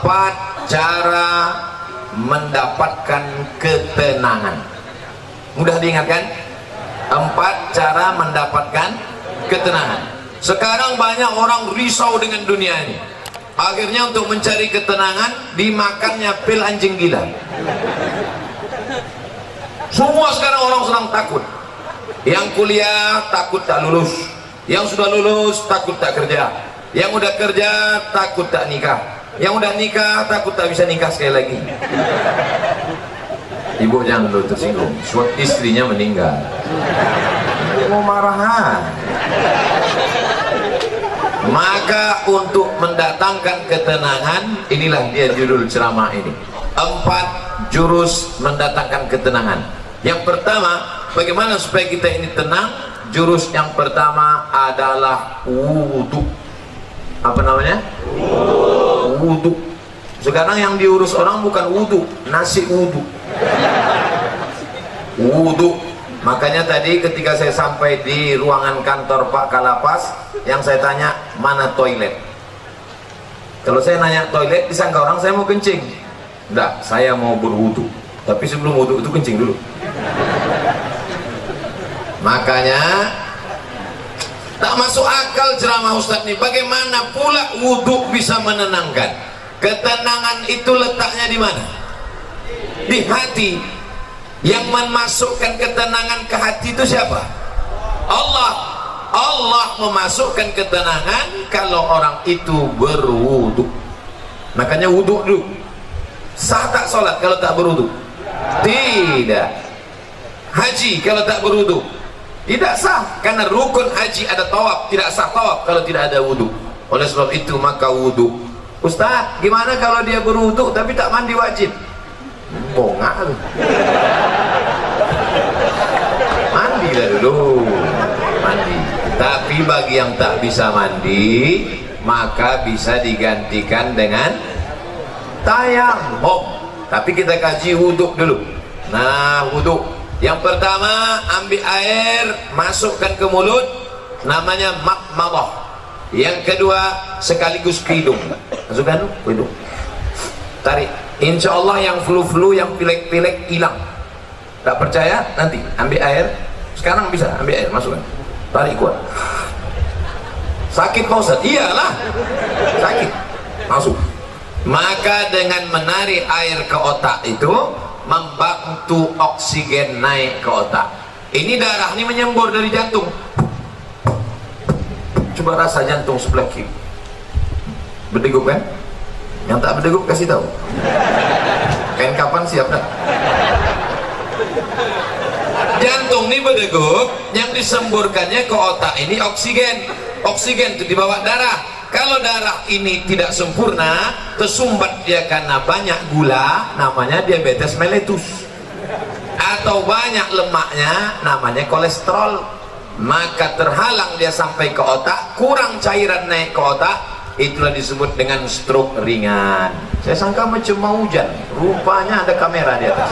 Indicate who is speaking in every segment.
Speaker 1: 4 cara mendapatkan ketenangan. Mudah diingatkan? 4 cara mendapatkan ketenangan. Sekarang banyak orang risau dengan dunia ini. Akhirnya untuk mencari ketenangan dimakannya pil anjing gila. Semua sekarang orang sedang takut. Yang kuliah takut tak lulus, yang sudah lulus takut tak kerja, yang udah kerja takut tak nikah, yang udah nikah takut tak bisa nikah sekali lagi. Ibu jangan dulu tersinggung, suatu istrinya meninggal. Mau marahan. Maka untuk mendatangkan ketenangan, inilah dia judul ceramah ini. 4 jurus mendatangkan ketenangan. Yang pertama, bagaimana supaya kita ini tenang? Jurus yang pertama adalah wudhu. Apa namanya? Wudhu. Sekarang yang diurus orang bukan wudhu, nasi wudhu. Wudhu. Makanya tadi ketika saya sampai di ruangan kantor Pak Kalapas, yang saya tanya, mana toilet? Kalau saya nanya toilet, disangka orang saya mau kencing. Enggak, saya mau berwudu. Tapi sebelum wudu itu kencing dulu. Makanya tak masuk akal ceramah Ustadz ini. Bagaimana pula wudu bisa menenangkan? Ketenangan itu letaknya di mana? Di hati. Yang memasukkan ketenangan ke hati itu siapa? Allah. Allah memasukkan ketenangan kalau orang itu berwudu. Makanya wudu dulu. Sah tak sholat kalau tak berwudu? Tidak. Haji kalau tak berwudu? Tidak sah, karena rukun haji ada tawaf, tidak sah tawaf kalau tidak ada wudu. Oleh sebab itu maka wudu. Ustaz, gimana kalau dia berwudu tapi tak mandi wajib? Bongak lu. Mandi lah dulu. Mandi. Tapi bagi yang tak bisa mandi, maka bisa digantikan dengan tayammum. Tapi kita kaji wudhu dulu. Nah, wudhu yang pertama, ambil air, masukkan ke mulut, namanya makmadah. Yang kedua, sekaligus ke hidung. Masukkan ke hidung, tarik. Insya Allah yang flu-flu, yang pilek-pilek hilang. Tak percaya? Nanti ambil air. Sekarang bisa ambil air, masukkan, tarik kuat. Sakit Pak Ustaz? Iyalah, sakit. Masuk. Maka dengan menarik air ke otak itu membantu oksigen naik ke otak. Ini darah ini menyembur dari jantung. Coba rasa jantung sebelah kiri. Berdegup kan? Yang tak berdegup kasih tahu. Kain kapan siap dah? Jantung ini berdegup, yang disemburkannya ke otak ini oksigen. Oksigen itu dibawa darah. Kalau darah ini tidak sempurna, tersumbat dia karena banyak gula, namanya diabetes mellitus. Atau banyak lemaknya, namanya kolesterol. Maka terhalang dia sampai ke otak, kurang cairan naik ke otak, itulah disebut dengan stroke ringan. Saya sangka macam mau hujan, rupanya ada kamera di atas.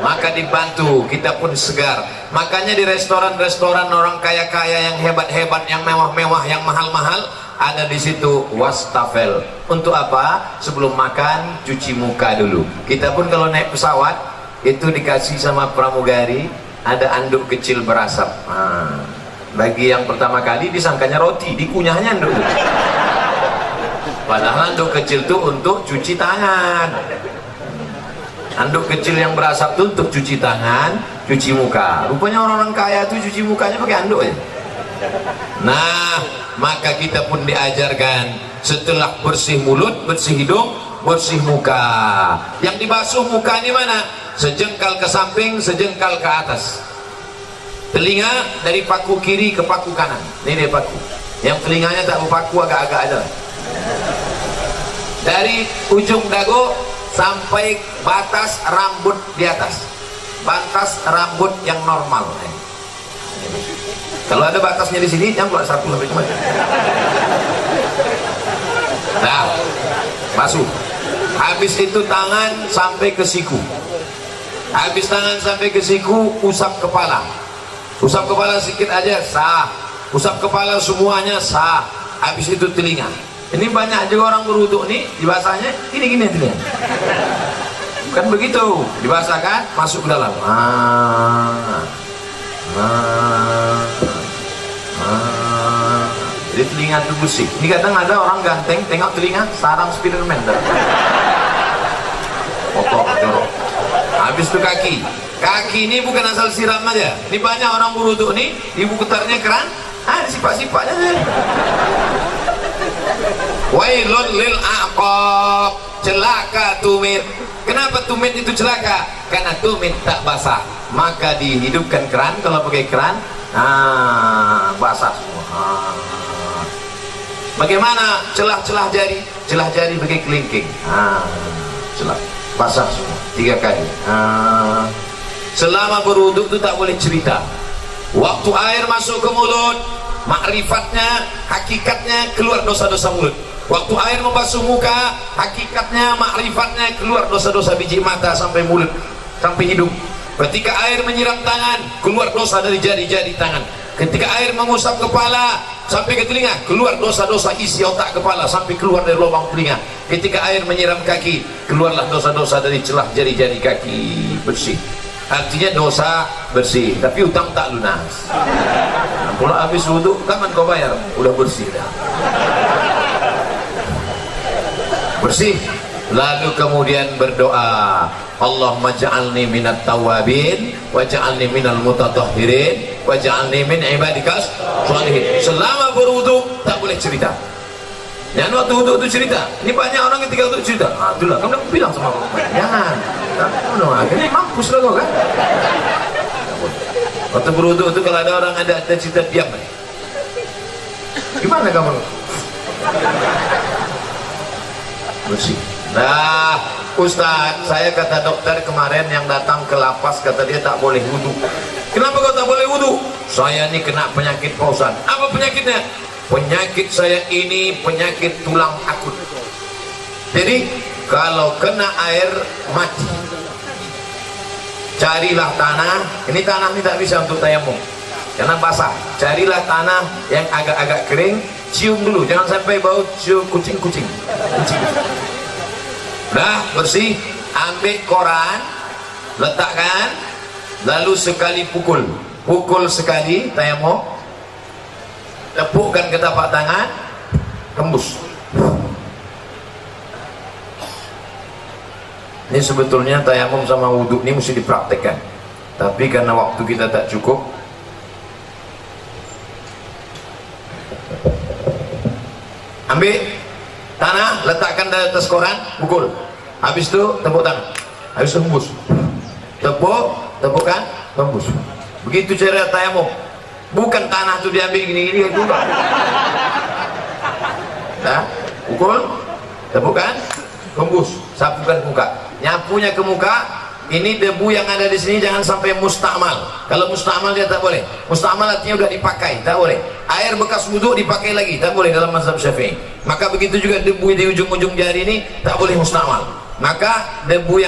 Speaker 1: Maka dibantu, kita pun segar. Makanya di restoran-restoran orang kaya-kaya yang hebat-hebat, yang mewah-mewah, yang mahal-mahal, ada di situ wastafel. Untuk apa? Sebelum makan cuci muka dulu. Kita pun kalau naik pesawat itu dikasih sama pramugari ada anduk kecil berasap. Bagi yang pertama kali disangkanya roti, dikunyahnya anduk. Padahal anduk kecil itu untuk cuci tangan. Anduk kecil yang berasap itu untuk cuci tangan, cuci muka. Rupanya orang-orang kaya itu cuci mukanya pakai anduk ya. Nah, maka kita pun diajarkan setelah bersih mulut, bersih hidung, bersih muka. Yang dibasuh muka ini mana? Sejengkal ke samping, sejengkal ke atas. Telinga dari paku kiri ke paku kanan. Ini dia paku. Yang telinganya tak berpaku, agak-agak aja. Dari ujung dagu sampai batas rambut di atas, batas rambut yang normal. Kalau ada batasnya di sini, yang keluar satu lebih kemana? Nah, basuh. Habis itu tangan sampai ke siku. Habis tangan sampai ke siku, usap kepala. Usap kepala sedikit aja sah. usap kepala semuanya sah. Habis itu telinga. Ini banyak juga orang berwudu nih dibasahnya gini-gini telinga. Kan begitu, dibasahkan masuk ke dalam. Jadi telinga itu bersih. Ini kadang ada orang ganteng tengok telinga sarang Spiderman. Kotor, jorok. Habis itu kaki. Kaki ini bukan asal siram aja. Ini banyak orang berwudu nih, ibu putarnya keran, sifat-sifatnya. Wailun lil aqab, celaka tumit. Kenapa tumit itu celaka? Karena tumit tak basah. Maka dihidupkan keran, kalau pakai keran, basah semua. Bagaimana celah-celah jari? Celah jari pakai kelingking. Celah, basah semua 3 kali. Selama berwudu itu tak boleh cerita. Waktu air masuk ke mulut, makrifatnya, hakikatnya keluar dosa-dosa mulut. Waktu air membasuh muka, hakikatnya, makrifatnya keluar dosa-dosa biji mata sampai mulut, sampai hidung. Ketika air menyiram tangan, keluar dosa dari jari-jari tangan. Ketika air mengusap kepala sampai ke telinga, keluar dosa-dosa isi otak kepala sampai keluar dari lubang telinga. Ketika air menyiram kaki, keluarlah dosa-dosa dari celah jari-jari kaki, bersih. Artinya dosa bersih, tapi utang tak lunas. Kalau habis wudu, kapan kau bayar? Udah bersih dah. Bersih. Lalu kemudian berdoa, Allahumma ja'alni minat tawabin wa ja'alni minal mutatahhirin wa ja'alni min ibadikas sholihin. Selama berwudu tak boleh cerita. Jangan waktu wudu itu cerita. Ini banyak orang ketika wudu cerita. Itulah kamu udah bilang sama aku. Jangan. Akhirnya mampus lah kau kan. Waktu berwudu itu kalau ada orang ada cerita diam. Gimana kamu? Bersih. Nah, Ustaz, saya kata dokter kemarin yang datang ke lapas, kata dia tak boleh wudu. Kenapa kau tak boleh wudu? Saya ini kena penyakit Pak Ustaz. Apa penyakitnya? Penyakit saya ini penyakit tulang akut. Jadi kalau kena air mati, carilah tanah. Ini tanah ini tak bisa untuk tayamum karena basah. Carilah tanah yang agak-agak kering, cium dulu, jangan sampai bau cium kucing-kucing. Dah bersih, ambil koran, letakkan, lalu sekali pukul sekali tayamum, tepukkan ke tapak tangan, tembus. Ini sebetulnya tayamum sama wudhu ini mesti dipraktekkan, tapi karena waktu kita tak cukup, ambil tanah, letakkan di atas koran, pukul. Habis itu tepuk tangan, habis itu hembus, tepukkan, hembus. Begitu cara tayamum. Bukan tanah itu diambil gini-gini juga. Nah, pukul, tepukkan, hembus, sapukan ke muka. Nyapunya ke muka. Ini debu yang ada di sini jangan sampai mustakmal. Kalau mustakmal dia tak boleh. Mustakmal artinya udah dipakai, tak boleh. Air bekas wudhu dipakai lagi, tak boleh dalam mazhab Syafi'i. Maka begitu juga debu di ujung-ujung jari ini tak boleh mustakmal. Maka debu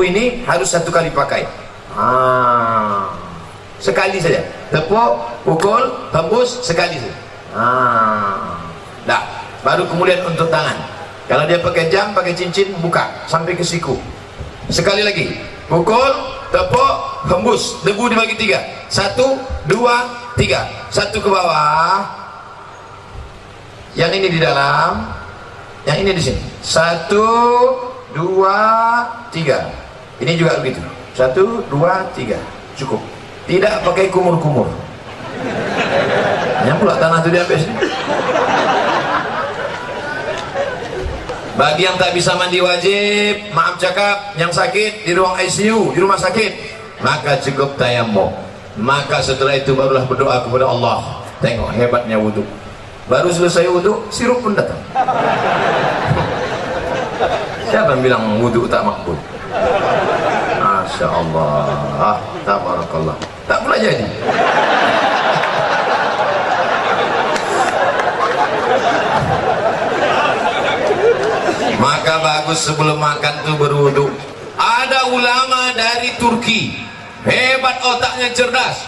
Speaker 1: ini harus 1 kali pakai. Sekali saja. Tepuk, pukul, tembus sekali saja. Dah. Baru kemudian untuk tangan. Kalau dia pakai jam, pakai cincin, buka sampai ke siku. Sekali lagi, pukul, tepuk, hembus, debu dibagi 3. 1, 2, 3. 1 ke bawah, yang ini di dalam, yang ini di sini. 1, 2, 3. Ini juga begitu. 1, 2, 3. Cukup. Tidak pakai kumur-kumur. Yang pula tanah itu diambil sini. Bagi yang tak bisa mandi wajib, maaf cakap, yang sakit di ruang ICU, di rumah sakit, maka cukup tayamum. Maka setelah itu barulah berdoa kepada Allah. Tengok hebatnya wudhu. Baru selesai wudhu, sirup pun datang. Siapa yang bilang wudhu tak makbul? Masya Allah, tabarakallah. Tak pula jadi. Maka bagus sebelum makan tuh berwudu. Ada ulama dari Turki, hebat otaknya, cerdas,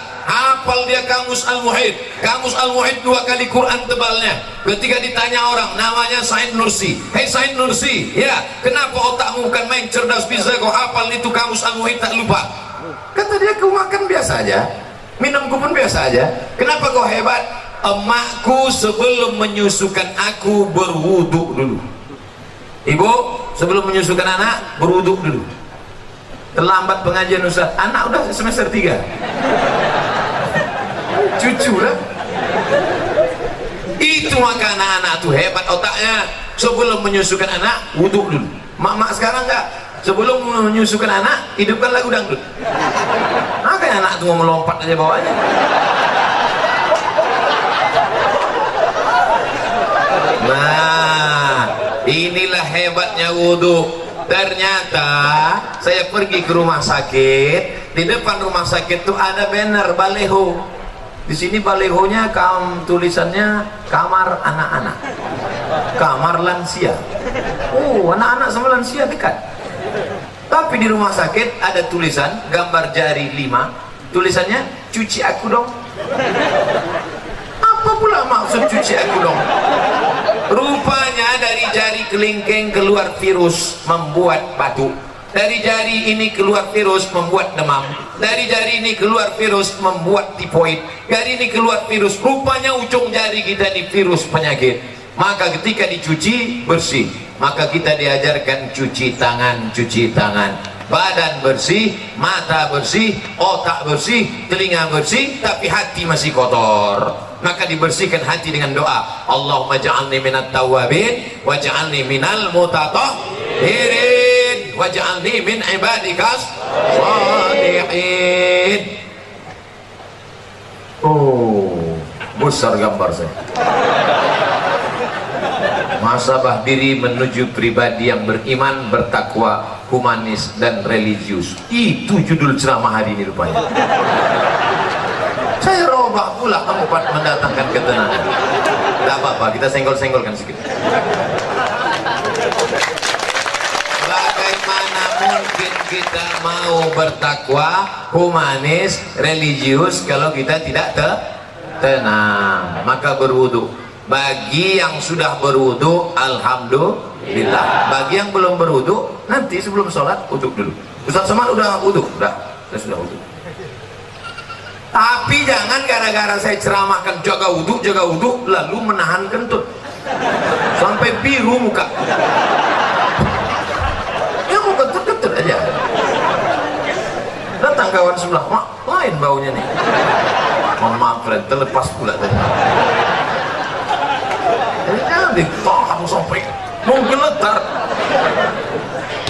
Speaker 1: hafal dia kamus Al-Muhit. Kamus Al-Muhit 2 kali Quran tebalnya. Ketika ditanya orang, namanya Said Nursi, hei Said Nursi, ya kenapa otakmu bukan main cerdas, bisa kau hafal itu kamus Al-Muhit tak lupa? Kata dia, kau makan biasa aja, minumku pun biasa aja, kenapa kau hebat? Emakku sebelum menyusukan aku berwudu dulu. Ibu sebelum menyusukan anak berwudu dulu. Terlambat pengajian Ustaz, anak udah semester 3. Cucu lah. Itu maka anak-anak tuh hebat otaknya. Sebelum menyusukan anak wudu dulu. Mak-mak sekarang enggak, sebelum menyusukan anak hidupkan lagu dangdut. Makanya anak tuh mau melompat aja bawahnya. Nah, inilah hebatnya wudu. Ternyata saya pergi ke rumah sakit, di depan rumah sakit tuh ada banner baleho. Di sini balehonya tulisannya kamar anak-anak, kamar lansia. Oh, anak-anak sama lansia dekat. Tapi di rumah sakit ada tulisan gambar jari 5, tulisannya cuci aku dong. Apa pula maksud cuci aku dong? Rupanya dari jari kelingking keluar virus membuat batuk. Dari jari ini keluar virus membuat demam. Dari jari ini keluar virus membuat tifoid. Dari ini keluar virus. Rupanya ujung jari kita ini virus penyakit. Maka ketika dicuci bersih. Maka kita diajarkan cuci tangan, cuci tangan. Badan bersih, mata bersih, otak bersih, telinga bersih, tapi hati masih kotor. Maka dibersihkan hati dengan doa. Allahumma ja'alni minat tawabin waj'alni minal mutatahhirin waj'alni min ibadikas shalihin. Oh, besar gambar saya. Muhasabah diri menuju pribadi yang beriman, bertakwa, humanis dan religius. Itu judul ceramah hari ini rupanya. Saya robah pula tempat mendatangkan ketenangan. Tidak apa-apa, kita senggol-senggolkan sedikit. Bagaimana mungkin kita mau bertakwa, humanis, religius kalau kita tidak tenang? Maka berwudu. Bagi yang sudah berwudu, alhamdulillah. Bagi yang belum berwudu, nanti sebelum sholat wudu dulu. Ustaz Somad udah wudu? Saya sudah wudu. Tapi jangan gara-gara saya ceramahkan jaga wudu, lalu menahan kentut sampai biru muka. Ya mau kentut-kentut aja. Datang kawan sebelah, mak, lain baunya nih. Mohon maaf, friend, terlepas pula tadi. Jangan ditahan sampai mau geletar.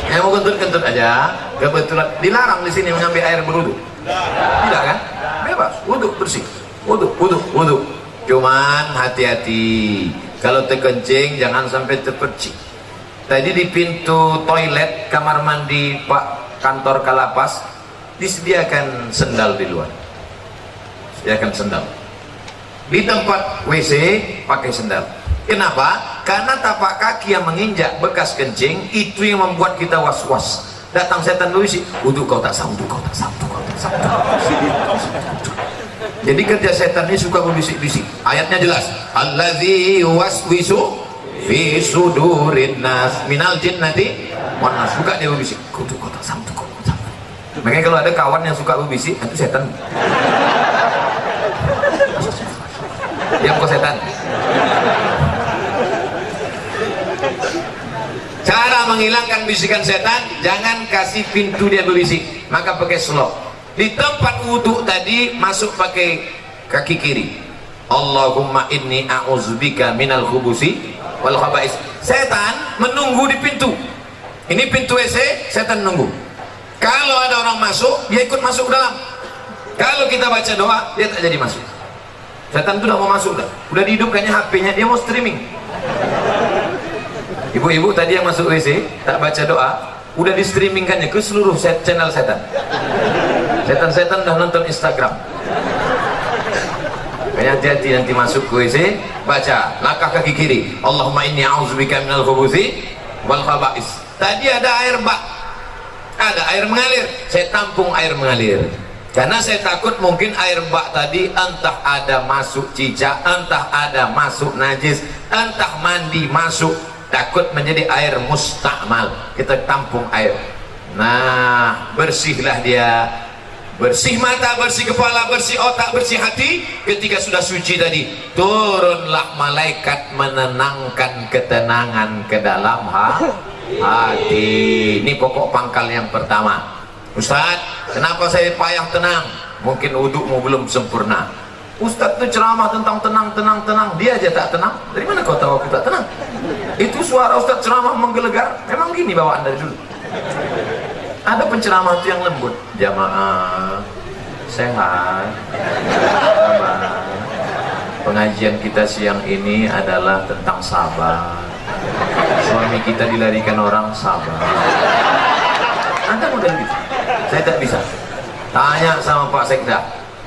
Speaker 1: Ya mau kentut-kentut aja. Kebetulan dilarang di sini mengambil air berwudu. Tidak kan? Bebas, wudu bersih. Wudu. Cuman hati-hati. Kalau terkencing jangan sampai terpercik. Tadi di pintu toilet kamar mandi Pak kantor Kalapas disediakan sendal di luar. Sediakan sendal. Di tempat WC pakai sendal. Kenapa? Karena tapak kaki yang menginjak bekas kencing itu yang membuat kita was-was. Datang setan berbisik, wudu kau tak sah, wudu kau tak sah, wudu kau tak sah. Jadi kerja setan ini suka berbisik-bisik. Ayatnya jelas, allazi waswisu fi sudurin nas minal jinnati wan nas. Suka dia berbisik, wudu kau tak sah, wudu kau tak sah. Makanya kalau ada kawan yang suka berbisik, itu setan. Diam kau setan. Cara menghilangkan bisikan setan, jangan kasih pintu dia berbisik, maka pakai slop. Di tempat wudhu tadi masuk pakai kaki kiri. Allahumma inni a'udzubika minal khubusi wal khaba'is. Setan menunggu di pintu. Ini pintu WC, setan nunggu. Kalau ada orang masuk, dia ikut masuk ke dalam. Kalau kita baca doa, dia tak jadi masuk. Setan itu udah mau masuk, udah dihidupkannya HP-nya, dia mau streaming. Ibu-ibu tadi yang masuk WC tak baca doa, udah di streamingkannya ke seluruh channel setan. Setan-setan udah nonton Instagram. Kayaknya hati-hati nanti masuk ke WC, baca langkah kaki kiri, Allahumma inni a'udzubika minal khubuthi wal khaba'is. Tadi ada air bak, ada air mengalir, saya tampung air mengalir. Karena saya takut mungkin air bak tadi entah ada masuk cicak, entah ada masuk najis, entah mandi masuk, takut menjadi air mustakmal. Kita tampung air. Nah, bersihlah dia. Bersih mata, bersih kepala, bersih otak, bersih hati. Ketika sudah suci tadi, turunlah malaikat menenangkan ketenangan ke dalam hati. Ini pokok pangkal yang pertama. Ustaz, kenapa saya payah tenang? Mungkin wudukmu belum sempurna. Ustaz itu ceramah tentang tenang, dia aja tak tenang. Dari mana kau tahu aku tak tenang? Itu suara Ustaz ceramah menggelegar. Memang gini bawaan dari dulu. Ada penceramah itu yang lembut. Jamaah sehat, sabar. Pengajian kita siang ini adalah tentang sabar. Suami kita dilarikan orang, sabar. Anda model gitu. Saya tak bisa. Tanya sama Pak Sekda.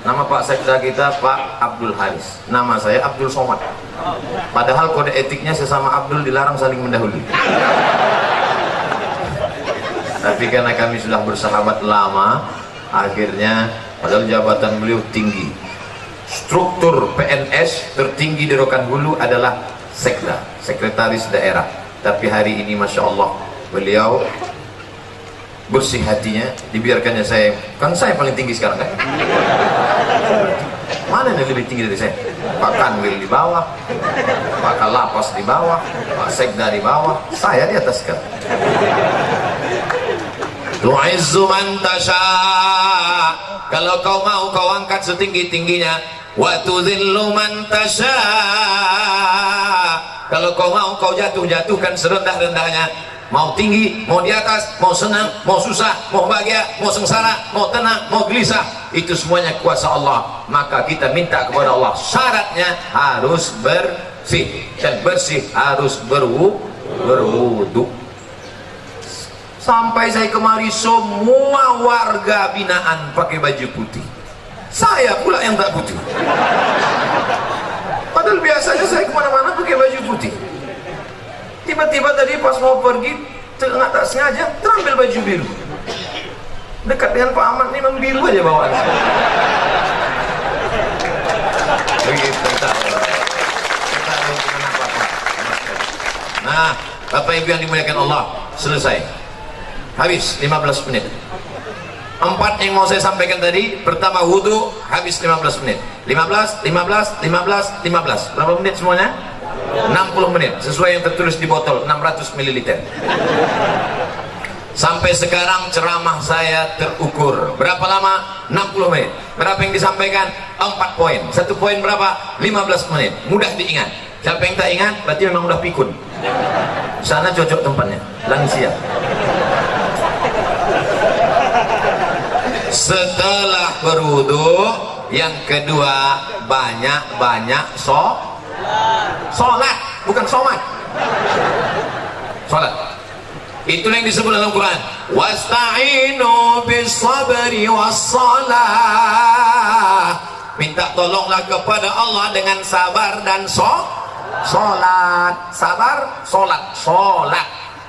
Speaker 1: Nama Pak Sekda kita Pak Abdul Haris. Nama saya Abdul Somad. Padahal kode etiknya sesama Abdul dilarang saling mendahului. Tapi karena kami sudah bersahabat lama, akhirnya padahal jabatan beliau tinggi. Struktur PNS tertinggi di Rokan Hulu adalah Sekda, Sekretaris Daerah. Tapi hari ini Masya Allah, beliau bersih hatinya, dibiarkannya saya, kan saya paling tinggi sekarang kan? Mana yang lebih tinggi dari saya? Pak Kanwil di bawah, Pak Kalapas di bawah, Pak Sekda di bawah, saya di atas kan? Tu'izzu man tasha. Kalau kau mau kau angkat setinggi-tingginya. Wa tudhillu man tasha. Kalau kau mau kau jatuhkan serendah-rendahnya. Mau tinggi, mau di atas, mau senang, mau susah, mau bahagia, mau sengsara, mau tenang, mau gelisah, itu semuanya kuasa Allah. Maka kita minta kepada Allah, syaratnya harus bersih, dan bersih harus berwudu. Sampai saya kemari semua warga binaan pakai baju putih, saya pula yang tak putih. Padahal biasanya saya kemana-mana pakai baju putih. Tiba-tiba tadi pas mau pergi, tak sengaja terambil baju biru. Dekat dengan Pak Ahmad ini memang biru aja bawaan. Begitu. Nah, Bapak Ibu yang dimuliakan Allah, selesai. Habis 15 menit. 4 yang mau saya sampaikan tadi. Pertama wudu, habis 15 menit. 15. Berapa menit semuanya? 60 menit, sesuai yang tertulis di botol, 600 ml. Sampai sekarang ceramah saya terukur. Berapa lama? 60 menit. Berapa yang disampaikan? 4 poin. 1 poin berapa? 15 menit. Mudah diingat. Siapa yang tak ingat? Berarti memang udah pikun. Sana cocok tempatnya, lansia. Setelah berwudu, yang kedua banyak-banyak sholat, bukan somat. Sholat. Itulah yang disebut dalam Quran. Wasta'inu bis-sabri was-salah. Minta tolonglah kepada Allah dengan sabar dan sholat. Sabar, sholat.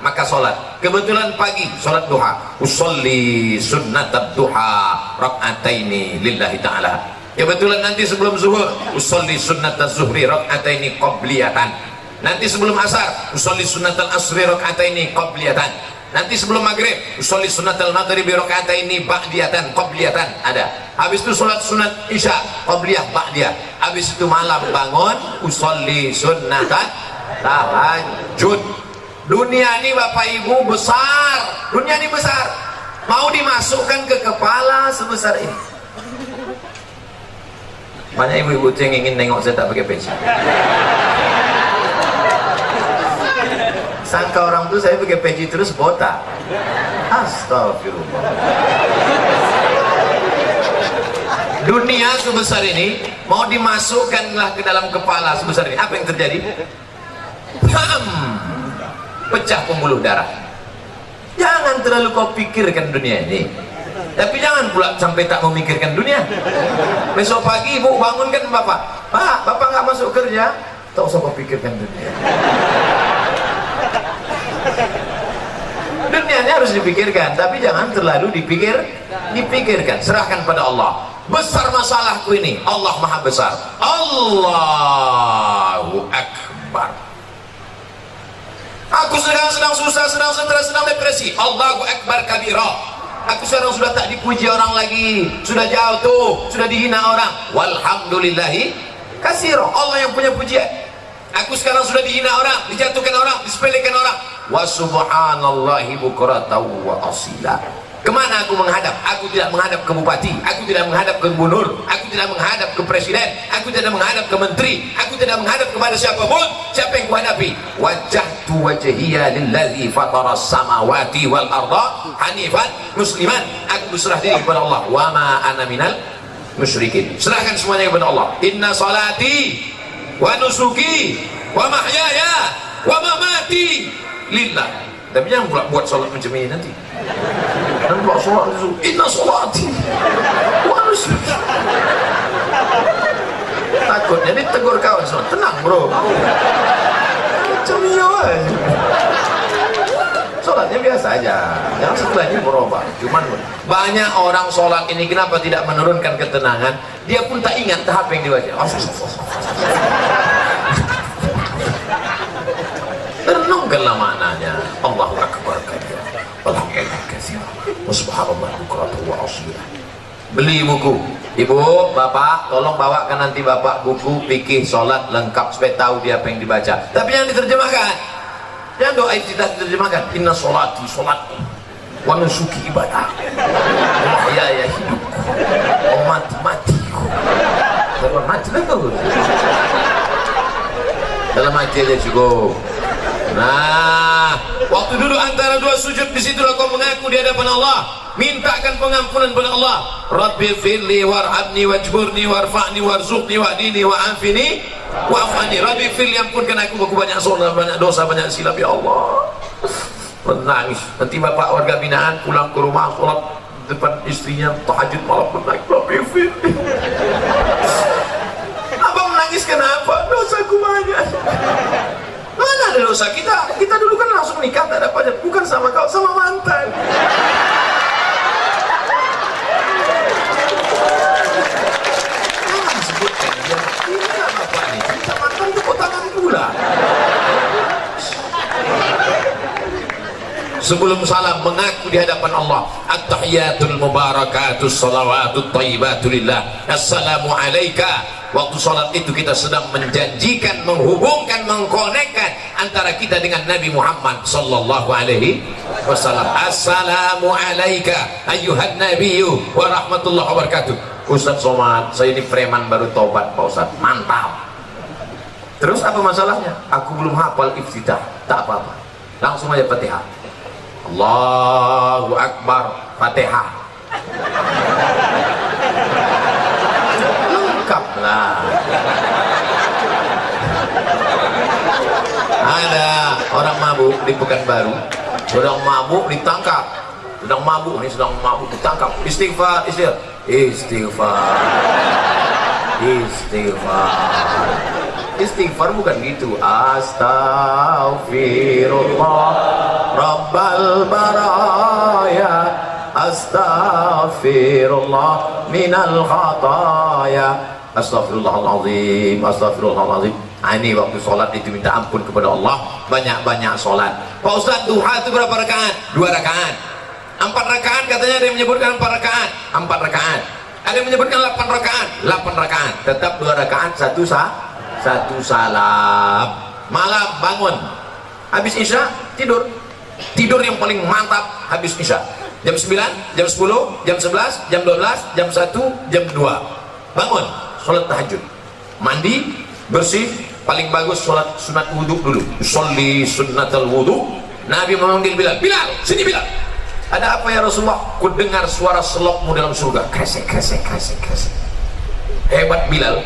Speaker 1: Maka sholat. Kebetulan pagi sholat duha. Usolli sunnatab duha rak'ataini lillahi ta'ala. Kebetulan nanti sebelum zuhur usolli sunnataz zuhri rak'ataini qabliyatan. Nanti sebelum asar usolli sunnatal asri rak'ataini qabliyatan. Nanti sebelum maghrib usolli sunnatal maghribi rak'ataini ba'diyatan qabliyatan. Ada. Habis itu sholat sunat isya qabliyah ba'diyah. Habis itu malam bangun usolli sunnatat tahajud. Dunia ini Bapak Ibu besar. Dunia ini besar. Mau dimasukkan ke kepala sebesar ini. Banyak ibu-ibu yang ingin nengok saya tak pakai peci. Sangka orang tuh saya pakai peci terus botak. Astagfirullah. Dunia sebesar ini mau dimasukkanlah ke dalam kepala sebesar ini. Apa yang terjadi? Pecah pembuluh darah. Jangan terlalu kau pikirkan dunia ini, tapi jangan pula sampai tak memikirkan dunia. Besok pagi ibu bangunkan bapak, Pak, bapak nggak masuk kerja, tak usah kau pikirkan dunia. Dunia pertanyaannya harus dipikirkan, tapi jangan terlalu dipikirkan. Serahkan pada Allah. Besar masalahku ini, Allah maha besar. Allahu Akbar. Aku sedang susah, sedang stres, sedang depresi. Allahu Akbar kabira. Aku sekarang sudah tak dipuji orang lagi, sudah jauh tuh, sudah dihina orang. Walhamdulillahi katsira. Allah yang punya pujian. Aku sekarang sudah dihina orang, dijatuhkan orang, disepelekan orang. Wa subhanallahi bukratan wa asila. Kemana aku menghadap? Aku tidak menghadap ke bupati, aku tidak menghadap ke gubernur, aku tidak menghadap ke presiden, aku tidak menghadap ke menteri, aku tidak menghadap kepada siapapun. Siapa yang kuhadapi? Wajjahtu wajhiya lillazi fataras samawati wal arda hanifan musliman. Aku berserah diri kepada Allah. Wa ma ana minal musyrikin. Serahkan semuanya kepada Allah. Inna salati wa nusuki wa mahyaya wa mamati lillah. Tapi jangan pula buat sholat macam ini nanti. Dan buat sholat itu inna sholati wa nusuki. Takutnya ditegur kawan sholat. Tenang bro, macam ini aja. Sholatnya biasa aja, jangan setelahnya berubah. Cuman banyak orang sholat ini kenapa tidak menurunkan ketenangan? Dia pun tak ingat tahap yang dibaca. Renungkanlah maknanya. Allahu Akbar kabira. Walhamdulillah katsira. Subhanallah bukratan wa asila. Beli buku. Ibu, bapak, tolong bawakan nanti bapak buku fikih sholat lengkap supaya tahu dia apa yang dibaca. Tapi yang diterjemahkan, yang doa iftitah diterjemahkan. Inna sholati sholatku, wa nusuki ibadah, wa mahyaya hidupku, wa mati matiku. Dalam mati lagi. Dalam mati aja cukup. Nah, waktu duduk antara dua sujud, disitulah kau mengaku di hadapan Allah, mintakan pengampunan pada Allah. Rabbi firli warhamni wajburni warfa'ni warzuqni wahdini wa'afini wa'afani. Rabbi firli, ampunkan aku banyak salah, banyak dosa, banyak silap ya Allah. Menangis. Nanti bapak warga binaan pulang ke rumah, sholat depan istrinya, tahajud malam pun naik. Rabbi firli. Abang menangis kenapa? Dosaku banyak. Mana ada dosa kita? Kita dulu kan langsung nikah, tak ada pajak. Bukan sama kau, sama mantan. Jangan sebutkan dia. Inilah bapak nih. Kita mantan itu tangan pula. Sebelum salam mengaku di hadapan Allah. At-tahiyatul mubarakatus salawatut thayyibatulillah. Assalamu alayka. Waktu sholat itu kita sedang menjanjikan, menghubungkan, mengkonekkan antara kita dengan Nabi Muhammad sallallahu alaihi wasallam. Assalamu alayka ayyuhan nabiyyu wa rahmatullahi wa barakatuh. Ustaz Somad, saya ini preman baru taubat Pak Ustaz. Mantap. Terus apa masalahnya? Aku belum hafal iftitah. Tak apa-apa, langsung aja Fatihah. Allahu Akbar, Fatihah. Lengkaplah. Ada orang mabuk di Pekanbaru, sedang mabuk ditangkap, sedang mabuk ditangkap. Istighfar, istighfar bukan gitu. Astaghfirullah Rabbal baraya, astaghfirullah minal khataya, astaghfirullahaladzim, astaghfirullahaladzim. Ini waktu sholat itu minta ampun kepada Allah, banyak-banyak sholat. Pak Ustaz, duha itu berapa rakaat? 2 rakaat. 4 rakaat katanya, ada yang menyebutkan 4 rakaat, 4 rakaat. Ada yang menyebutkan 8 rakaat, 8 rakaat. Tetap 2 rakaat, satu salam. Malam bangun, habis isya tidur yang paling mantap habis isya. Jam 9, jam 10, jam 11, jam 12, jam 1, jam 2 bangun, sholat tahajud, mandi, bersih. Paling bagus sholat sunat wudhu dulu. Sholli sunnatal wudhu. Nabi memanggil Bilal, Bilal, sini Bilal. Ada apa ya Rasulullah? Ku dengar suara selokmu dalam surga. Kresek. Hebat Bilal.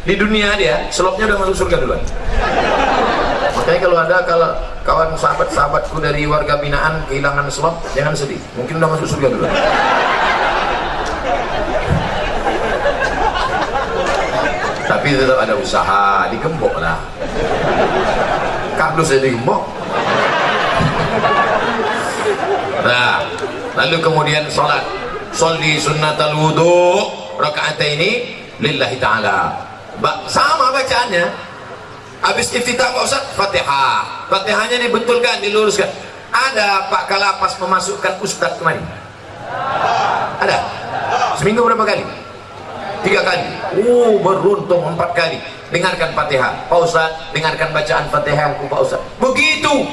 Speaker 1: Di dunia dia seloknya udah masuk surga duluan. Makanya kalau kawan sahabatku dari warga binaan kehilangan selok, jangan sedih, mungkin udah masuk surga duluan. Tapi tetap ada usaha, digembok lah. Kardus saya digembok. Nah, lalu kemudian sholat, sholli sunnatal wudu rakaataini lillahi ta'ala. Sama bacaannya. Habis iftitah Pak Ustaz, Fatihah. Fatihahnya dibetulkan, diluruskan. Ada Pak Kalapas memasukkan Ustaz kemari? Ada? Seminggu berapa kali? 3 kali. Beruntung 4 kali. Dengarkan Fatihah. Pak Ustaz, dengarkan bacaan Fatihah Pak Ustaz. Begitu.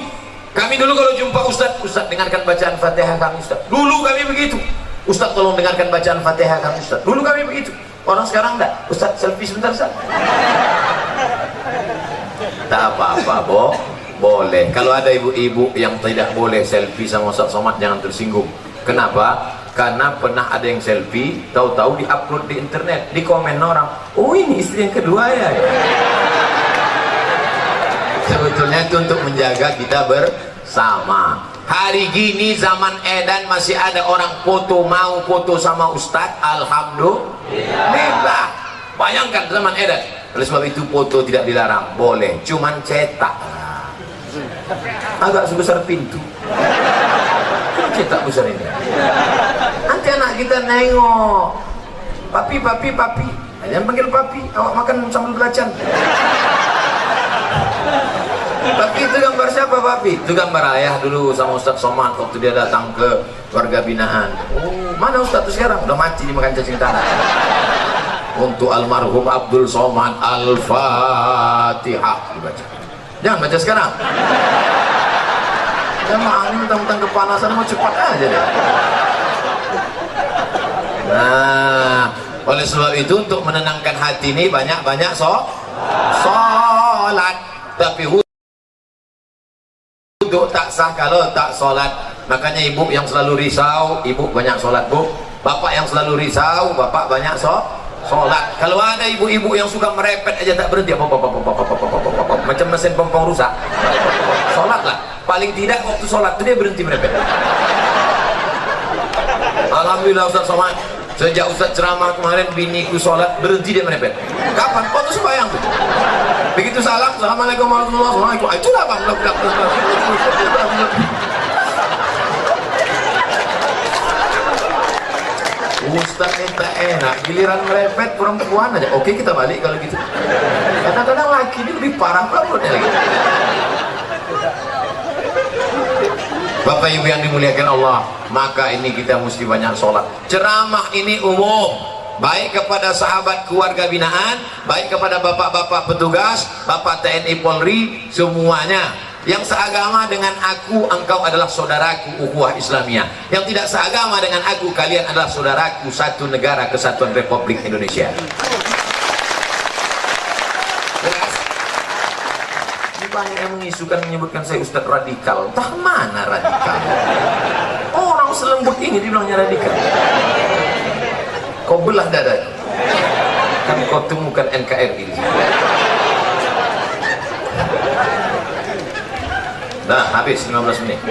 Speaker 1: Kami dulu kalau jumpa Ustaz, Ustaz dengarkan bacaan Fatihah kami Ustaz. Dulu kami begitu. Ustaz tolong dengarkan bacaan Fatihah kami Ustaz. Dulu kami begitu. Orang sekarang enggak. Ustaz selfie sebentar Ustaz. Tak apa-apa, boleh. Kalau ada ibu-ibu yang tidak boleh selfie sama Ustaz Somad, jangan tersinggung. Kenapa? Karena pernah ada yang selfie, tahu-tahu di-upload di internet, di komen orang, oh ini istri yang kedua ya. Sebetulnya itu untuk menjaga kita bersama. Hari gini zaman edan masih ada orang mau foto sama Ustadz. Alhamdulillah. Bayangkan zaman edan. Oleh sebab itu foto tidak dilarang, boleh, cuman cetak agak sebesar pintu. Cetak besar ini. Nanti anak kita nengok, papi. Jangan panggil papi, awak makan sambil belacan. Papi itu gambar siapa papi? Itu gambar ayah dulu sama Ustadz Somad waktu dia datang ke warga binaan. Mana Ustadz itu sekarang? Udah mati dimakan cacing tanah. Untuk almarhum Abdul Somad, Al-Fatihah dibaca. Jangan baca sekarang. Jamaah ini mentang-mentang kepanasan mau cepat aja deh. Nah, oleh sebab itu untuk menenangkan hati ini banyak-banyak sholat. Tapi wudhu tak sah kalau tak sholat. Makanya ibu yang selalu risau, ibu banyak sholat bu. Bapak yang selalu risau, bapak banyak sholat. Kalau ada ibu-ibu yang suka merepet aja tak berhenti, macam mesin pompong rusak, sholatlah. Paling tidak waktu sholat itu dia berhenti merepet. Alhamdulillah Ustaz Somad, sejak Ustaz ceramah kemarin biniku sholat berhenti dia merepet. Kapan? Waktu sembahyang tuh. Begitu salam, assalamualaikum warahmatullahi wabarakatuh. Itulah bang. Ustaz minta enak, giliran merepet perempuan aja. Oke kita balik kalau gitu. Kadang-kadang laki ini lebih parah perempuannya lagi. Bapak Ibu yang dimuliakan Allah, maka ini kita mesti banyak sholat. Ceramah ini umum, baik kepada sahabat keluarga binaan, baik kepada bapak-bapak petugas, bapak TNI Polri, semuanya. Yang seagama dengan aku, engkau adalah saudaraku, ukhuwah Islamiyah. Yang tidak seagama dengan aku, kalian adalah saudaraku, satu negara kesatuan Republik Indonesia. Jelas? Ini banyak yang mengisukan, menyebutkan saya Ustadz radikal. Entah mana radikal? Orang selembut ini dibilangnya radikal. Kau belah dada, kan kau temukan NKRI. Nah, habis 15 menit.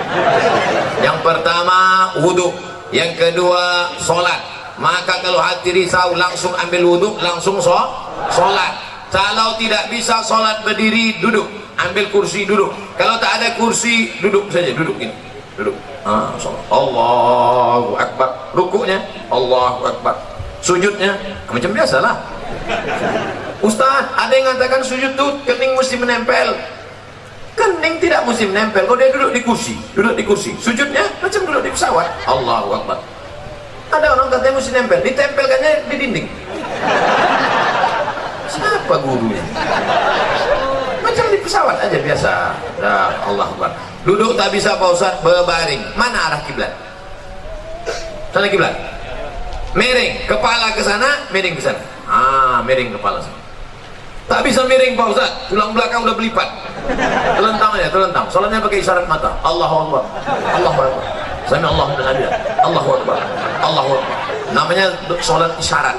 Speaker 1: Yang pertama wudhu, yang kedua sholat. Maka kalau hati risau langsung ambil wudhu, langsung sholat. Kalau tidak bisa sholat berdiri, duduk, ambil kursi duduk. Kalau tak ada kursi, duduk saja, duduk ini, duduk. Allahu Akbar. Rukuknya Allahu Akbar. Sujudnya macam biasalah. Ustaz, ada yang mengatakan sujud tuh kening mesti menempel. Kening tidak mesti menempel. Kalau dia duduk di kursi, sujudnya macam duduk di pesawat. Allahu Akbar. Ada orang katanya mesti nempel, ditempelkannya di dinding. Siapa gurunya? Macam di pesawat aja biasa. Nah, Allahu Akbar. Duduk tak bisa Pak Ustaz, berbaring. Mana arah kiblat? Sana kiblat. Miring kepala ke sana, miring ke sana. Miring kepala sana. Tak bisa miring Pak Ustaz, tulang belakang udah berlipat. Telentang aja, telentang. Soalnya pakai isyarat mata. Allahu Akbar, Allahu Akbar. Sami Allahu liman hamidah. Allahu Akbar, Allahu Akbar. Namanya sholat isyarat.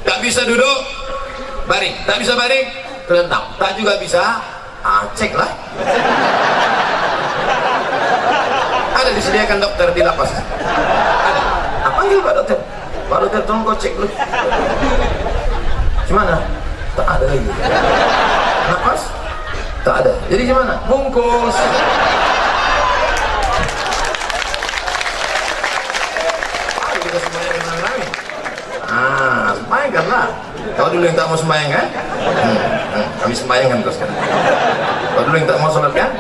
Speaker 1: Tak bisa duduk, baring. Tak bisa baring, telentang. Tak juga bisa, cek lah. Ada disediakan dokter di lapas. Ada. Panggil Pak Dokter. Pak Dokter tolong kau cek dulu. Gimana? Tak ada lagi. Nafas? Tak ada. Jadi gimana? Bungkus. Sembahyangkanlah. Kau dulu yang tak mau sembahyang kan? Kami sembahyangkan kau sekarang. Kau dulu yang tak mau sholat kan?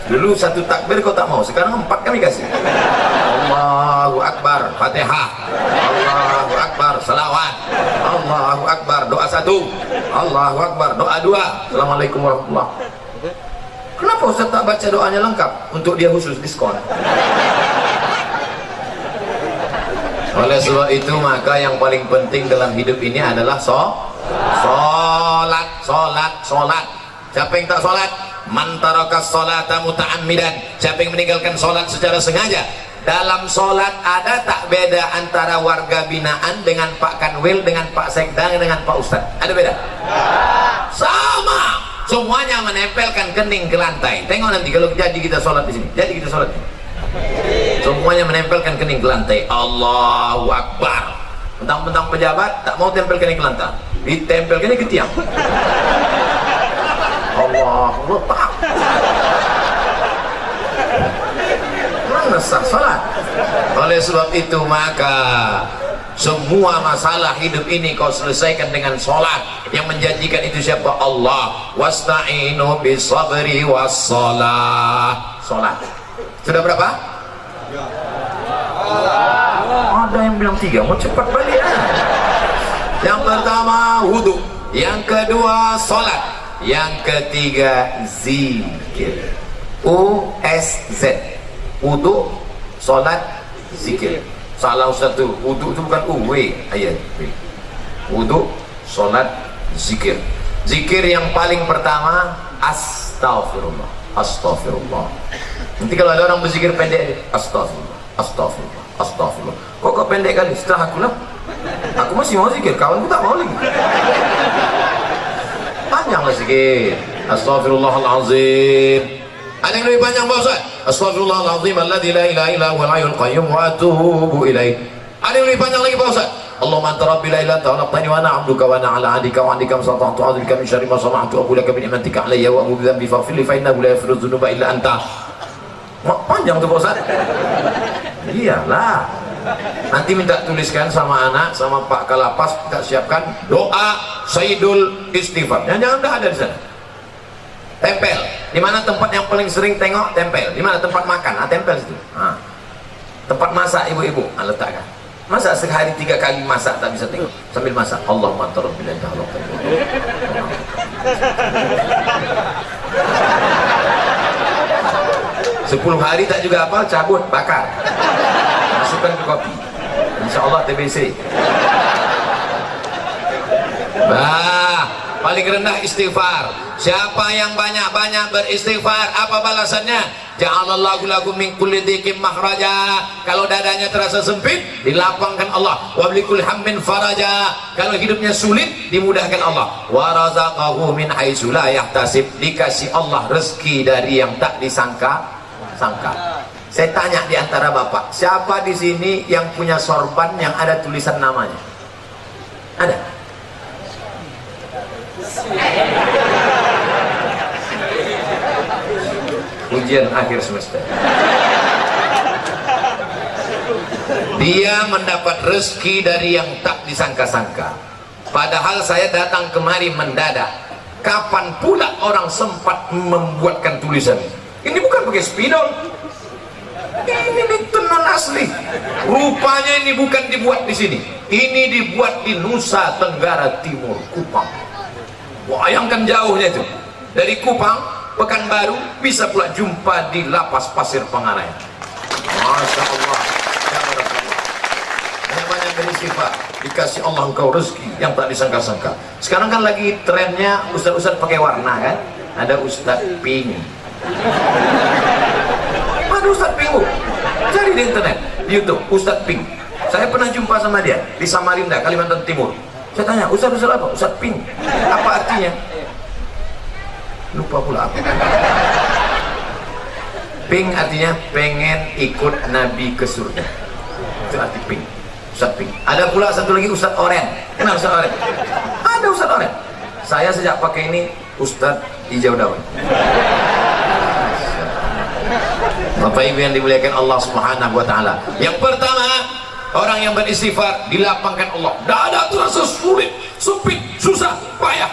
Speaker 1: Dulu satu takbir kau tak mau, sekarang 4 kami kasih. Allahu Akbar, Fatihah. Allahu Akbar, salawat. Allahu Akbar, doa 1. Allahu Akbar, doa 2. Assalamualaikum warahmatullahi. Kenapa Ustaz tak baca doanya lengkap? Untuk dia khusus diskon. Oleh sebab itu maka yang paling penting dalam hidup ini adalah sholat. Siapa yang tak sholat? Man tarakas sholata muta'ammidan. Siapa yang meninggalkan sholat secara sengaja? Dalam sholat ada tak beda antara warga binaan dengan Pak Kanwil, dengan Pak Sekda, dengan Pak Ustadz? Ada beda? Sama. Semuanya menempelkan kening ke lantai. Tengok nanti kalau jadi kita sholat di sini. Jadi kita sholat. Semuanya menempelkan kening ke lantai. Allahu Akbar. Mentang-mentang pejabat tak mau tempel kening ke lantai, ditempel kening ke tiang. Allahu Akbar. Mana sah salat? Oleh sebab itu maka semua masalah hidup ini kau selesaikan dengan sholat. Yang menjanjikan itu siapa? Allah. Wasta'inu bisabri wassalah. Sholat. Sudah berapa? Ada yang bilang 3, mau cepat balik ya. Yang pertama wudhu, yang kedua sholat, yang ketiga zikir. USZ. Wudhu, sholat, zikir. Salah satu, wudhu itu bukan UW ayat. Wudhu, sholat, zikir. Zikir yang paling pertama astagfirullah. Astagfirullah. Nanti kalau ada orang berzikir pendek, astagfirullah, astagfirullah, astagfirullah. Kok pendek kali? Setelah aku lah, aku masih mau zikir, kawanku tak mau lagi. Panjanglah zikir. Astagfirullahalazim. Ada yang lebih panjang Pak Ustaz? Astagfirullahalazim alladzi la ilaha illa huwal hayyul qayyum wa atubu ilaih. Ada yang lebih panjang lagi Pak Ustaz? Allahumma anta rabbi la ilaha illa anta khalaqtani wa ana 'abduka wa ana 'ala 'ahdika wa 'adika masata'tu a'udzubika min syarri ma sana'tu wa aqulu laka bi ni'matika 'alayya wa a'udzu bi faghfir li fa innahu la yaghfiru dzunuba illa anta. Panjang tuh Pak Ustaz. Iyalah. Nanti minta tuliskan sama anak, sama Pak Kalapas, kita siapkan doa Sayyidul Istighfar. Jangan dah ada di sana. Tempel. Di mana tempat yang paling sering tengok? Tempel. Di mana tempat makan? Tempel situ. Tempat masak ibu-ibu, letakkan. Masa sehari 3 kali masak tak bisa tengok sambil masak. Allahumma anta rabbil ilahi halaqan. 10 hari tak juga apa, cabut, bakar, masukkan ke kopi, insyaallah TBC. Paling rendah istighfar. Siapa yang banyak-banyak beristighfar, apa balasannya? Ja'alallahu lakum min kulli dhiqin makhraja. Kalau dadanya terasa sempit, dilapangkan Allah. Wa bikulli hammin faraja. Kalau hidupnya sulit, dimudahkan Allah. Wa razaqahu min haitsu la yahtasib. Dikasih Allah rezeki dari yang tak disangka. Saya tanya di antara bapak, siapa di sini yang punya sorban yang ada tulisan namanya? Ada? Ujian akhir semester. Dia mendapat rezeki dari yang tak disangka-sangka. Padahal saya datang kemari mendadak. Kapan pula orang sempat membuatkan tulisan ini? Ini bukan pakai spidol. Ini tenan asli. Rupanya ini bukan dibuat di sini. Ini dibuat di Nusa Tenggara Timur, Kupang. Bayangkan jauhnya itu. Dari Kupang, Pekanbaru, bisa pula jumpa di Lapas Pasir Pangarayan. Masya Allah. Banyak beristighfar, dikasih Allah engkau rezeki yang tak disangka-sangka. Sekarang kan lagi trennya ustaz-ustaz pakai warna kan? Ada Ustaz Pink. Ada Ustaz Pink, cari di internet, di YouTube, Ustaz Pink. Saya pernah jumpa sama dia di Samarinda, Kalimantan Timur. Saya tanya, Ustaz apa? Ustaz Pink. Apa artinya? Lupa pula apa. Pink artinya pengen ikut Nabi ke surga. Itu arti Pink. Ustaz Pink. Ada pula satu lagi Ustaz Oren. Kenal Ustaz Oren? Ada Ustaz Oren. Saya sejak pakai ini Ustaz hijau daun. Bapak Ibu yang dimuliakan Allah Subhanahu wa taala. Yang pertama, orang yang beristighfar dilapangkan Allah. Tidak ada terasa sulit, sempit, susah, payah.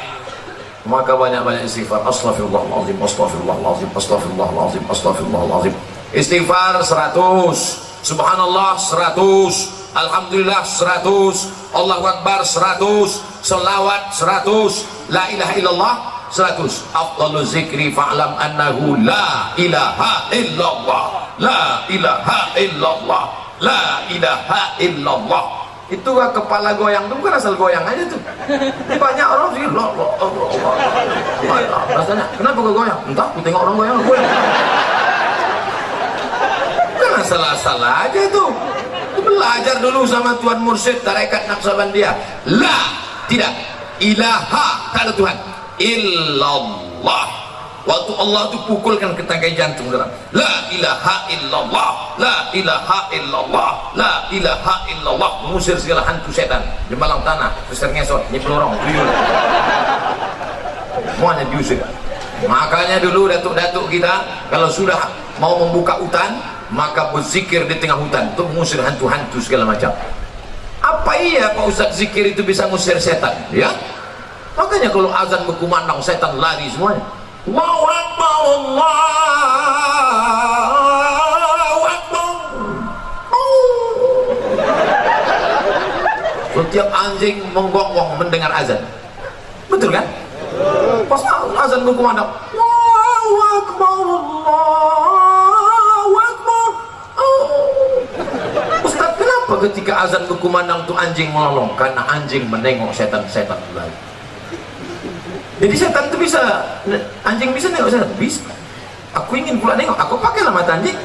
Speaker 1: Maka banyak-banyak istighfar. Astaghfirullahaladzim, astaghfirullahaladzim, astaghfirullahaladzim, astaghfirullahaladzim. Istighfar 100, subhanallah 100, alhamdulillah 100, Allahu Akbar 100, selawat 100, la ilaha illallah 100. Afdalu zikri fa'lam annahu la ilaha illallah, la ilaha illallah, la ilaha illallah. Itu kepala goyang tuh bukan asal goyang aja tuh. Banyak orang sih Allah. Rasanya kenapa kok goyang? Entah, aku tengok orang goyang. Bukan asal-asal aja tuh. Belajar dulu sama Tuan Mursyid tarekat Naqsabandiyah. La, tidak, ilaha, tak ada Tuhan, illallah. Waktu Allah itu pukulkan ke tangkai jantung dalam la ilaha illallah, la ilaha illallah, la ilaha illallah, mengusir segala hantu setan di malang tanah, besar ngesot, nyepelorong, tuyul, semuanya diusir. Makanya dulu datuk-datuk kita kalau sudah mau membuka hutan, maka berzikir di tengah hutan untuk mengusir hantu-hantu segala macam. Apa iya Pak Ustaz zikir itu bisa mengusir setan? Ya, makanya kalau azan berkumandang setan lari semuanya. Allahu Akbar, Allahu Akbar. Setiap anjing menggonggong mendengar azan. Betul kan? Pas azan berkumandang Allahu Akbar, Allahu Akbar. Ustaz, kenapa ketika azan berkumandang tuh anjing melolong? Karena anjing menengok setan-setan lagi. Jadi setan itu bisa, anjing bisa nengok setan? Bisa. Aku ingin pula nengok, aku pakailah mata anjing.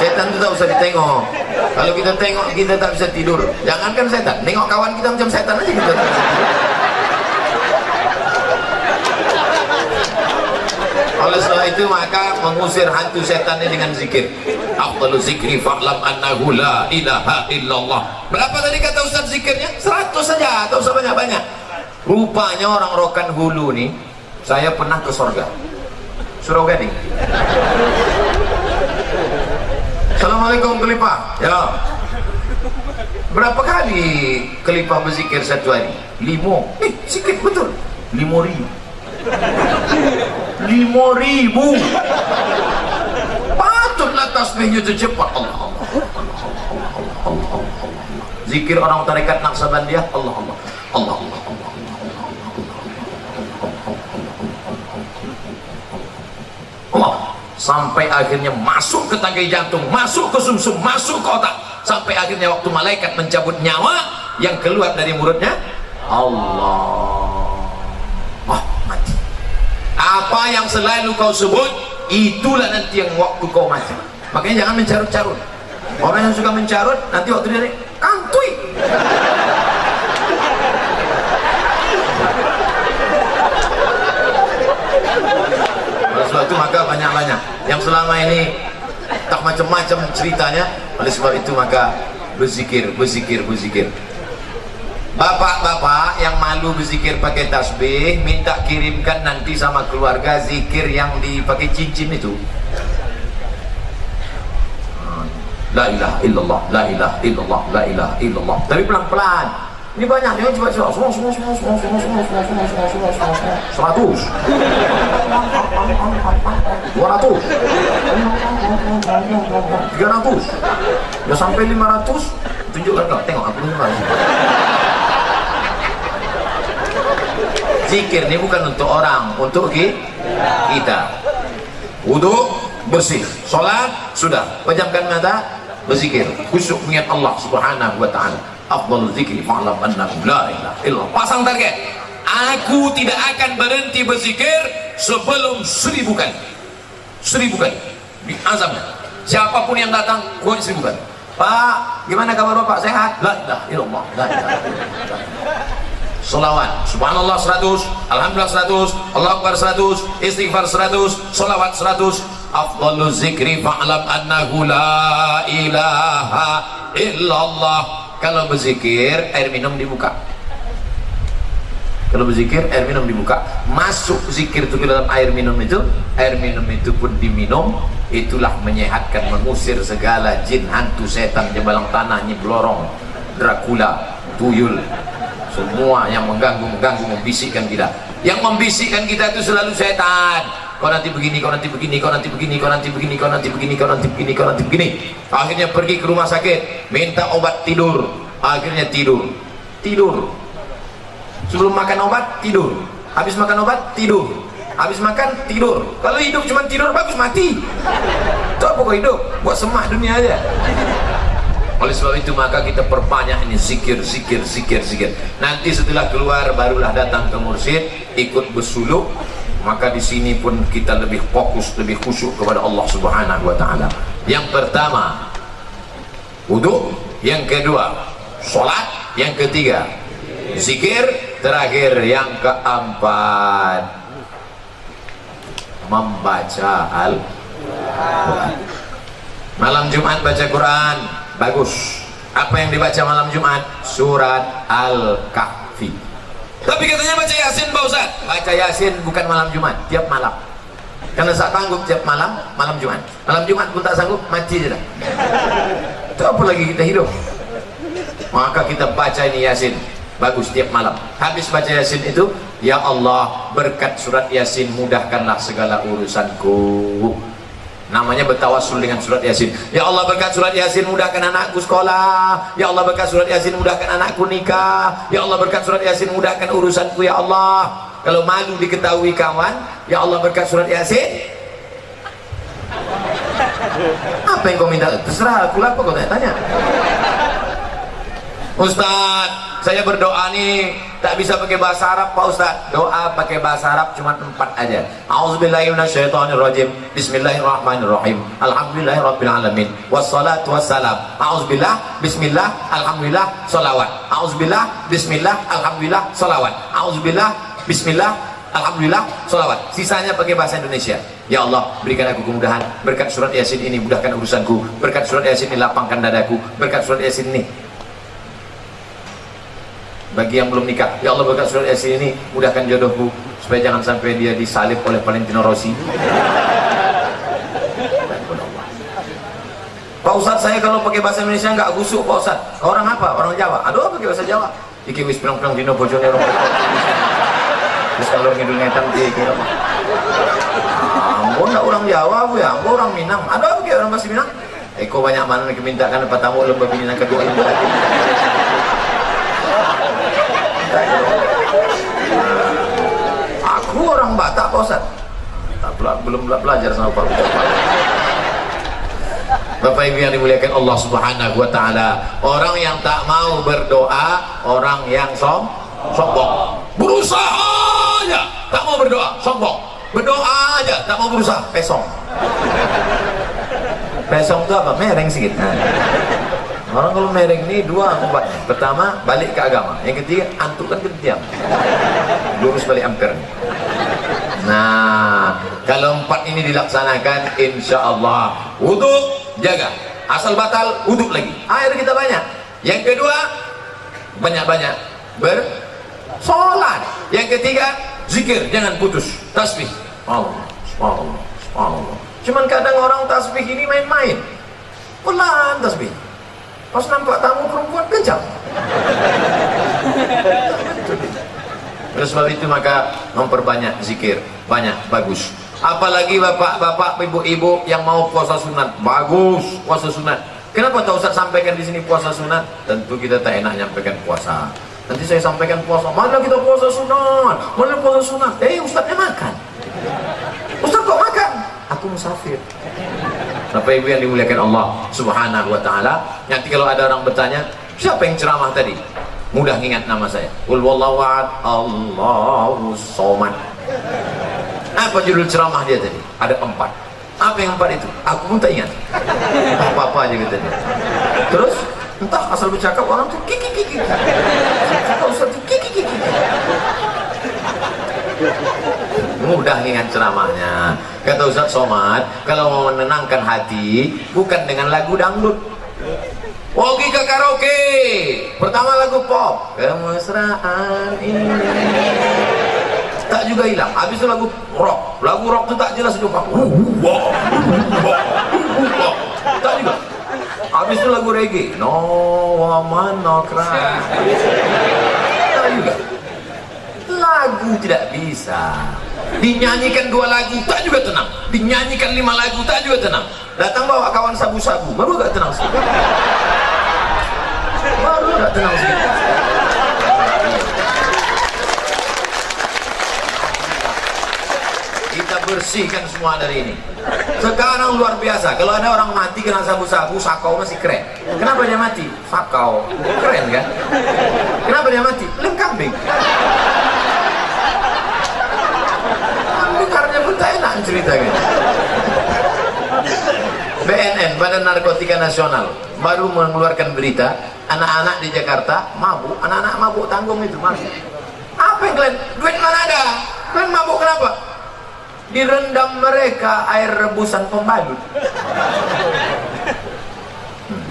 Speaker 1: Setan itu tak usah ditengok. Kalau kita tengok, kita tak bisa tidur. Jangankan setan, nengok kawan kita macam setan aja kita tak bisa tidur. Oleh sebab itu maka mengusir hantu setannya dengan zikir. Afdalu zikri fa'lam annahu la ilaha illallah. Berapa tadi kata Ustaz zikirnya? 100 saja, tak usah banyak-banyak. Rupanya orang Rokan Hulu nih, saya pernah ke sorga, Surau Gading. Assalamualaikum Kelipah. Ya. Berapa kali Kelipah berzikir satu hari? 5. Sikit betul. 5.000. 5.000. Patutlah tasbihnya itu cepat. Allah Allah Allah Allah Allah. Zikir orang tarekat Naqsabandiyah Allah Allah Allah Allah Allah. Allah sampai akhirnya masuk ke tangkai jantung, masuk ke sumsum, masuk ke otak, sampai akhirnya waktu malaikat mencabut nyawa, yang keluar dari mulutnya Allah. Wah, mati. Apa yang selalu kau sebut, itulah nanti yang waktu kau mati. Makanya jangan mencarut-carut. Orang yang suka mencarut, nanti waktu dia kantui. Oleh sebab itu maka banyak-banyak yang selama ini tak macam-macam ceritanya. Oleh sebab itu maka berzikir, berzikir, berzikir. Bapak-bapak yang malu berzikir pakai tasbih, minta kirimkan nanti sama keluarga zikir yang dipakai cincin itu. La ilaha illallah, la ilaha illallah, la ilaha illallah. Tapi pelan-pelan. Ini banyak yang coba semua 100. 200. 300. Ya sampai 500. Tunjukkan kau, tengok aku ini masih. Zikir ini bukan untuk orang, untuk kita. Wudu bersih, sholat sudah, pejamkan mata, berzikir, khusyuk mengingat Allah Subhanahu wa taala. Afdal zikri fa'lam annahu la ilaha illallah. Pasang target. Aku tidak akan berhenti berzikir sebelum 1000 kali. 1000 kali. Di azam. Siapapun yang datang, gua 1000 kali. Pak, gimana kabar Bapak? Sehat? La ilaha illallah. La ilaha illallah. Salawat, subhanallah 100, alhamdulillah 100, Allahu Akbar 100, istighfar 100, salawat 100. Afdalu zikri fa'lam annahu la ilaha illallah. Kalau berzikir, air minum dibuka. Kalau berzikir, air minum dibuka. Masuk zikir itu ke dalam air minum itu pun diminum, itulah menyehatkan, mengusir segala jin, hantu, setan, jebalang tanah, nyi blorong, Dracula, tuyul, semua yang mengganggu, membisikkan kita. Yang membisikkan kita itu selalu setan. Kau nanti begini, kau nanti begini, kau nanti begini, kau nanti begini, kau nanti begini, kau nanti begini, kau nanti begini. Akhirnya pergi ke rumah sakit, minta obat tidur. Akhirnya tidur. Sebelum makan obat tidur, habis makan obat tidur, habis makan tidur. Kalau hidup cuma tidur bagus, mati. Itu apa kau hidup? Buat semah dunia aja. Oleh sebab itu maka kita perbanyak ini zikir. Nanti setelah keluar barulah datang ke mursyid, ikut bersuluk. Maka di sini pun kita lebih fokus, lebih khusyuk kepada Allah Subhanahu wa taala. Yang pertama wudu, yang kedua salat, yang ketiga zikir, terakhir yang keempat membaca Al-Quran. Malam Jumat baca Quran, bagus. Apa yang dibaca malam Jumat? Surat Al-Kahfi. Tapi katanya baca Yasin Pak Ustaz. Baca Yasin bukan malam Jumat, tiap malam. Karena saya tanggup tiap malam Jumat. Malam Jumat pun tak sanggup, mati je dah. Itu apa lagi kita hidup? Maka kita baca ini Yasin, bagus tiap malam. Habis baca Yasin itu, ya Allah, berkat surat Yasin mudahkanlah segala urusanku. Namanya bertawassul dengan surat Yasin. Ya Allah, berkat surat Yasin mudahkan anakku sekolah. Ya Allah, berkat surat Yasin mudahkan anakku nikah. Ya Allah, berkat surat Yasin mudahkan urusanku ya Allah. Kalau malu diketahui kawan, ya Allah, berkat surat Yasin. Apa yang kau minta? Terserah aku lah, apa kau tanya. Ustaz, saya berdoa nih tak bisa pakai bahasa Arab Pak Ustaz. Doa pakai bahasa Arab cuma 4 aja. A'udzubillahi minasyaitonirrajim. Bismillahirrahmanirrahim. Alhamdulillahirabbil alamin. Wassalatu wassalam. A'udzubillah, bismillah, alhamdulillah, shalawat. A'udzubillah, bismillah, alhamdulillah, shalawat. A'udzubillah, bismillah, alhamdulillah, shalawat. Sisanya pakai bahasa Indonesia. Ya Allah, berikan aku kemudahan. Berkat surat Yasin ini mudahkan urusanku. Berkat surat Yasin ini lapangkan dadaku. Berkat surat Yasin ini, bagi yang belum nikah, ya Allah, berkat surat Yasin ini mudahkan jodohku, supaya jangan sampai dia disalib oleh Valentino Rossi. Pak Ustaz, saya kalau pakai bahasa Indonesia nggak gusuk Pak Ustaz. Orang apa? Orang Jawa. Aduh, pakai bahasa Jawa. Iki wis pirang-pirang dino bojone orang. Terus kalau ngidul ngetan iki apa? Ampun, enggak orang Jawa bu ya, ampun orang Minang. Aduh, pakai orang bahasa Minang. Eko banyak mana kemintaan apa tamu lembah bini kedua ini. Aku orang Batak Pak Ustaz. Belum belajar sama Pak Ustaz. Bapak Ibu yang dimuliakan Allah Subhanahu wa taala, orang yang tak mau berdoa, orang yang sombong. Berusaha aja tak mau berdoa, sombong. Berdoa aja tak mau berusaha, pesong. Pesong itu apa? Mereng sedikit. Orang kalau mereng ini 2 obatnya. Pertama, balik ke agama. Yang ketiga, antuk kan diam. Lurus balik ampere. Nah, kalau 4 ini dilaksanakan, insya Allah wudu jaga. Asal batal, wudu lagi. Air kita banyak. Yang kedua, banyak-banyak bersolat. Yang ketiga, zikir, jangan putus. Tasbih. Allah, Allah, Allah. Cuman kadang orang tasbih ini main-main. Pelan tasbih. Pas nampak tamu perempuan kencang. Oleh sebab itu maka memperbanyak zikir, banyak, bagus. Apalagi bapak-bapak, ibu-ibu yang mau puasa sunat, bagus puasa sunat. Kenapa tak Ustaz sampaikan di sini puasa sunat? Tentu kita tak enak nyampaikan puasa. Nanti saya sampaikan puasa, mana kita puasa sunat? Mana puasa sunat? Ustaznya makan. Ustaz kok makan? Aku musafir. Bapak Ibu yang dimuliakan Allah Subhanahu wa taala, nanti kalau ada orang bertanya, siapa yang ceramah tadi? Mudah ingat nama saya. Qul wallahu ahad, Allahu somad. Apa judul ceramah dia tadi? Ada 4. Apa yang 4 itu? Aku pun tak ingat. Apa-apa aja gitu. Terus entah asal bercakap orang tuh kiki. Kata Ustaz tuh kiki. Mudah ingat ceramahnya. Kata Ustaz Somad, kalau mau menenangkan hati bukan dengan lagu dangdut. Pergi ke karaoke. Pertama lagu pop, kemesraan ini. tak juga hilang. Habis itu lagu rock itu tak jelas juga, tak juga. Habis itu lagu reggae, no woman no cry, tak juga. Lagu tidak bisa dinyanyikan 2 lagu tak juga tenang, dinyanyikan 5 lagu tak juga tenang. Datang bawa kawan sabu-sabu baru agak tenang sedikit, baru agak tenang sedikit. Kita bersihkan semua dari ini. Sekarang luar biasa, kalau ada orang mati kena sabu-sabu, sakau masih keren. Kenapa dia mati? Sakau, keren kan? Kenapa dia mati? Lem kambing. Karena pun tak enak ceritanya. BNN, Badan Narkotika Nasional, baru mengeluarkan berita anak-anak di Jakarta mabuk, anak-anak mabuk tanggung itu mabuk. Apa yang kalian? Duit mana ada? Kalian mabuk kenapa? Direndam mereka air rebusan pembalut.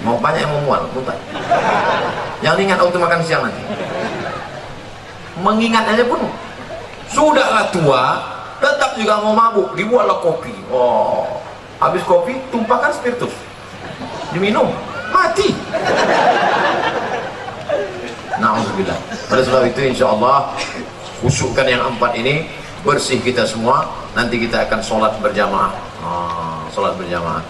Speaker 1: Mau banyak yang memual, bukan? Yang ingat waktu makan siang nanti. Mengingat aja pun sudahlah tua, tetap juga mau mabuk, dibuatlah kopi. Oh, habis kopi tumpahkan spiritus, diminum, mati. Na'udzubillah. Pada sebab itu insya Allah khusyukkan yang 4 ini, bersih kita semua. Nanti kita akan sholat berjamaah. Sholat berjamaah.